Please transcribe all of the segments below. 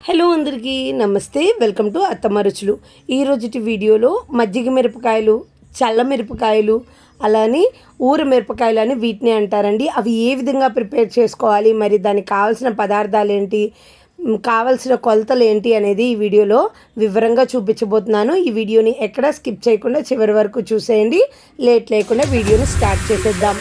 Hello అందరికీ నమస్తే. Welcome to అత్తమ్మ రుచులు. ఈరోజుటి వీడియోలో మజ్జిగ మిరపకాయలు, చల్ల మిరపకాయలు, అలానే ఊర మిరపకాయలు అని వీటిని అంటారండి. అవి ఏ విధంగా ప్రిపేర్ చేసుకోవాలి, మరి దానికి కావాల్సిన పదార్థాలు ఏంటి, కావాల్సిన కొలతలు ఏంటి అనేది ఈ వీడియోలో వివరంగా చూపించబోతున్నాను. ఈ వీడియోని ఎక్కడా స్కిప్ చేయకుండా చివరి వరకు చూసేయండి. లేట్ లేకుండా వీడియోని స్టార్ట్ చేసేద్దాం.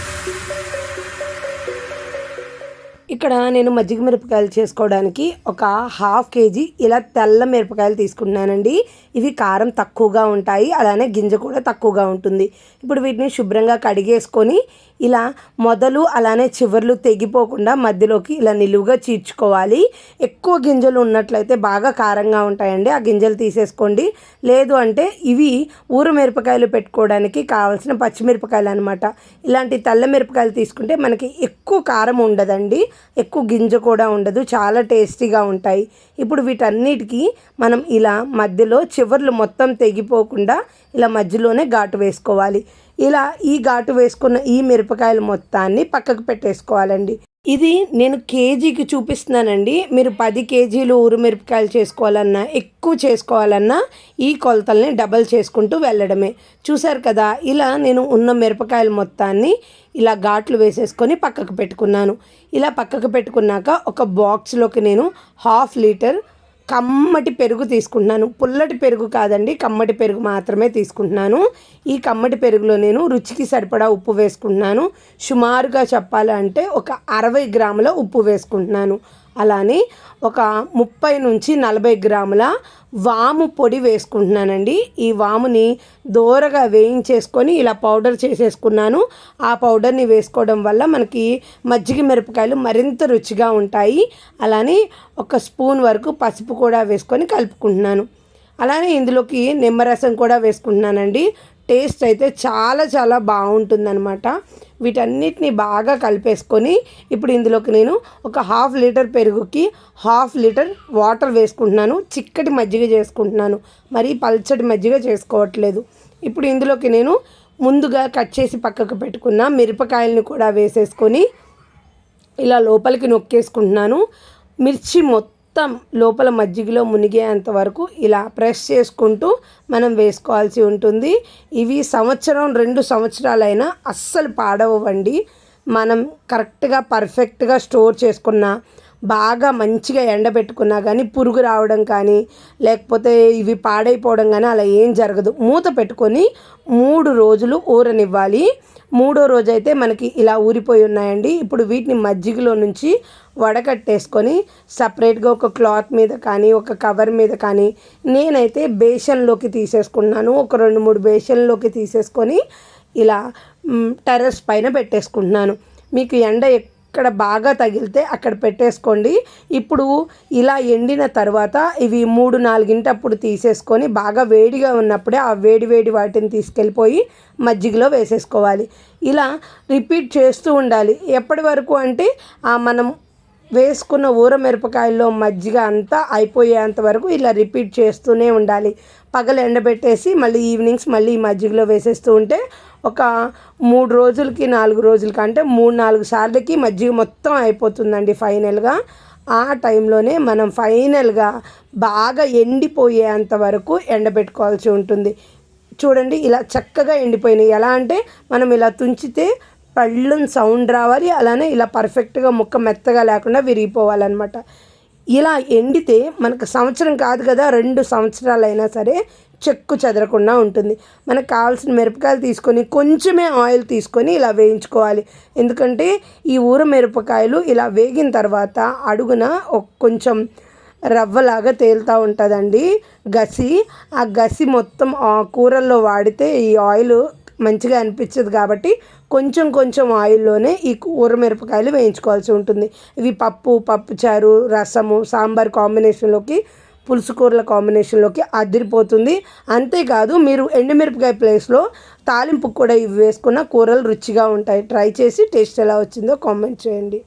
ఇక్కడ నేను మజ్జిగ మిరపకాయలు చేసుకోవడానికి ఒక హాఫ్ కేజీ ఇలా తెల్ల మిరపకాయలు తీసుకున్నానండి. ఇవి కారం తక్కువగా ఉంటాయి, అలానే గింజ కూడా తక్కువగా ఉంటుంది. ఇప్పుడు వీటిని శుభ్రంగా కడిగేసుకొని ఇలా మొదలు అలానే చివర్లు తెగిపోకుండా మధ్యలోకి ఇలా నిలువుగా చీల్చుకోవాలి. ఎక్కువ గింజలు ఉన్నట్లయితే బాగా కారంగా ఉంటాయండి, ఆ గింజలు తీసేసుకోండి. లేదు అంటే ఇవి ఊర మిరపకాయలు పెట్టుకోవడానికి కావాల్సిన పచ్చిమిరపకాయలు అనమాట. ఇలాంటి తెల్ల మిరపకాయలు తీసుకుంటే మనకి ఎక్కువ కారం ఉండదండి, ఎక్కువ గింజ కూడా ఉండదు, చాలా టేస్టీగా ఉంటాయి. ఇప్పుడు వీటన్నిటికీ మనం ఇలా మధ్యలో చివర్లు మొత్తం తెగిపోకుండా ఇలా మధ్యలోనే ఘాటు వేసుకోవాలి. ఇలా ఈ ఘాటు వేసుకున్న ఈ మిరపకాయలు మొత్తాన్ని పక్కకు పెట్టేసుకోవాలండి. ఇది నేను కేజీకి చూపిస్తున్నానండి. మీరు 10 కేజీలు ఊరు మిరపకాయలు చేసుకోవాలన్నా, ఎక్కువ చేసుకోవాలన్నా ఈ కొలతల్ని డబల్ చేసుకుంటూ వెళ్ళడమే. చూసారు కదా, ఇలా నేను ఉన్న మిరపకాయలు మొత్తాన్ని ఇలా ఘాట్లు వేసేసుకొని పక్కకు పెట్టుకున్నాను. ఇలా పక్కకు పెట్టుకున్నాక ఒక బాక్స్లోకి నేను 1/2 లీటర్ కమ్మటి పెరుగు తీసుకుంటున్నాను. పుల్లటి పెరుగు కాదండి, కమ్మటి పెరుగు మాత్రమే తీసుకుంటున్నాను. ఈ కమ్మటి పెరుగులో నేను రుచికి సరిపడా ఉప్పు వేసుకుంటున్నాను. సుమారుగా చెప్పాలంటే ఒక 60 గ్రాముల ఉప్పు వేసుకుంటున్నాను. అలానే ఒక 30 నుంచి 40 గ్రాముల వాము పొడి వేసుకుంటున్నానండి. ఈ వాముని దోరగా వేయించేసుకొని ఇలా పౌడర్ చేసేసుకున్నాను. ఆ పౌడర్ని వేసుకోవడం వల్ల మనకి మజ్జిగ మిరపకాయలు మరింత రుచిగా ఉంటాయి. అలానే ఒక స్పూన్ వరకు పసుపు కూడా వేసుకొని కలుపుకుంటున్నాను. అలానే ఇందులోకి నిమ్మరసం కూడా వేసుకుంటున్నానండి. టేస్ట్ అయితే చాలా చాలా బాగుంటుందన్నమాట. వీటన్నిటిని బాగా కలిపేసుకొని ఇప్పుడు ఇందులోకి నేను ఒక 1/2 లీటర్ పెరుగుకి 1/2 లీటర్ వాటర్ వేసుకుంటున్నాను. చిక్కటి మజ్జిగ చేసుకుంటున్నాను, మరి పల్చటి మజ్జిగ చేసుకోవట్లేదు. ఇప్పుడు ఇందులోకి నేను ముందుగా కట్ చేసి పక్కకు పెట్టుకున్న మిరపకాయలను కూడా వేసేసుకొని ఇలా లోపలికి నొక్కేసుకుంటున్నాను. మిర్చి మొత్తం లోపల మజ్జిగలో మునిగేంత వరకు ఇలా ప్రెస్ చేసుకుంటూ మనం వేసుకోవాల్సి ఉంటుంది. ఇవి 2 సంవత్సరాలైనా అస్సలు పాడవండి. మనం కరెక్ట్గా పర్ఫెక్ట్గా స్టోర్ చేసుకున్న, బాగా మంచిగా ఎండబెట్టుకున్నా కానీ పురుగు రావడం కానీ లేకపోతే ఇవి పాడైపోవడం కానీ అలా ఏం జరగదు. మూత పెట్టుకొని 3 రోజులు ఊరనివ్వాలి. 3వ రోజు అయితే మనకి ఇలా ఊరిపోయి ఉన్నాయండి. ఇప్పుడు వీటిని మజ్జిగలో నుంచి వడకట్టేసుకొని సపరేట్గా ఒక క్లాత్ మీద కానీ ఒక కవర్ మీద కానీ, నేనైతే బేషన్లోకి తీసేసుకున్నాను. ఒక 2-3 బేషన్లోకి తీసేసుకొని ఇలా టెర్రస్ పైన పెట్టేసుకుంటున్నాను. మీకు ఎండ ఎక్కడ బాగా తగిలితే అక్కడ పెట్టేసుకోండి. ఇప్పుడు ఇలా ఎండిన తర్వాత ఇవి 3-4 గంటప్పుడు తీసేసుకొని బాగా వేడిగా ఉన్నప్పుడే ఆ వేడి వాటిని తీసుకెళ్ళిపోయి మజ్జిగలో వేసేసుకోవాలి. ఇలా రిపీట్ చేస్తూ ఉండాలి. ఎప్పటి వరకు అంటే మనం వేసుకున్న ఊర మిరపకాయల్లో మజ్జిగ అంతా అయిపోయేంత వరకు ఇలా రిపీట్ చేస్తూనే ఉండాలి. పగలు ఎండబెట్టేసి మళ్ళీ ఈవినింగ్స్ మళ్ళీ మజ్జిగలో వేసేస్తూ ఉంటే ఒక 3 రోజులకి 4 రోజులకి అంటే 3-4 సార్లకి మజ్జిగ మొత్తం అయిపోతుందండి ఫైనల్గా. ఆ టైంలోనే మనం ఫైనల్గా బాగా ఎండిపోయేంత వరకు ఎండబెట్టుకోవాల్సి ఉంటుంది. చూడండి, ఇలా చక్కగా ఎండిపోయినాయి. ఎలా అంటే మనం ఇలా తుంచితే పళ్ళుని సౌండ్ రావాలి, అలానే ఇలా పర్ఫెక్ట్గా ముక్క మెత్తగా లేకుండా విరిగిపోవాలన్నమాట. ఇలా ఎండితే మనకు సంవత్సరం కాదు కదా, 2 సంవత్సరాలైనా సరే చెక్కు చెదరకుండా ఉంటుంది. మనకు కావాల్సిన మిరపకాయలు తీసుకొని కొంచెమే ఆయిల్ తీసుకొని ఇలా వేయించుకోవాలి. ఎందుకంటే ఈ ఊర మిరపకాయలు ఇలా వేగిన తర్వాత అడుగున కొంచెం రవ్వలాగా తేలుతూ ఉంటుందండి గసి. ఆ గసి మొత్తం ఆ కూరల్లో వాడితే ఈ ఆయిల్ మంచిగా అనిపించదు. కాబట్టి కొంచెం ఆయిల్లోనే ఈ ఊర మిరపకాయలు వేయించుకోవాల్సి ఉంటుంది. ఇవి పప్పుచారు, రసము, సాంబార్ కాంబినేషన్లోకి, పులుసు కూరల కాంబినేషన్లోకి అదిరిపోతుంది. అంతేకాదు, మీరు ఎండుమిరపకాయ ప్లేస్లో తాలింపు కూడా ఇవి వేసుకున్న కూరలు రుచిగా ఉంటాయి. ట్రై చేసి టేస్ట్ ఎలా వచ్చిందో కామెంట్ చేయండి.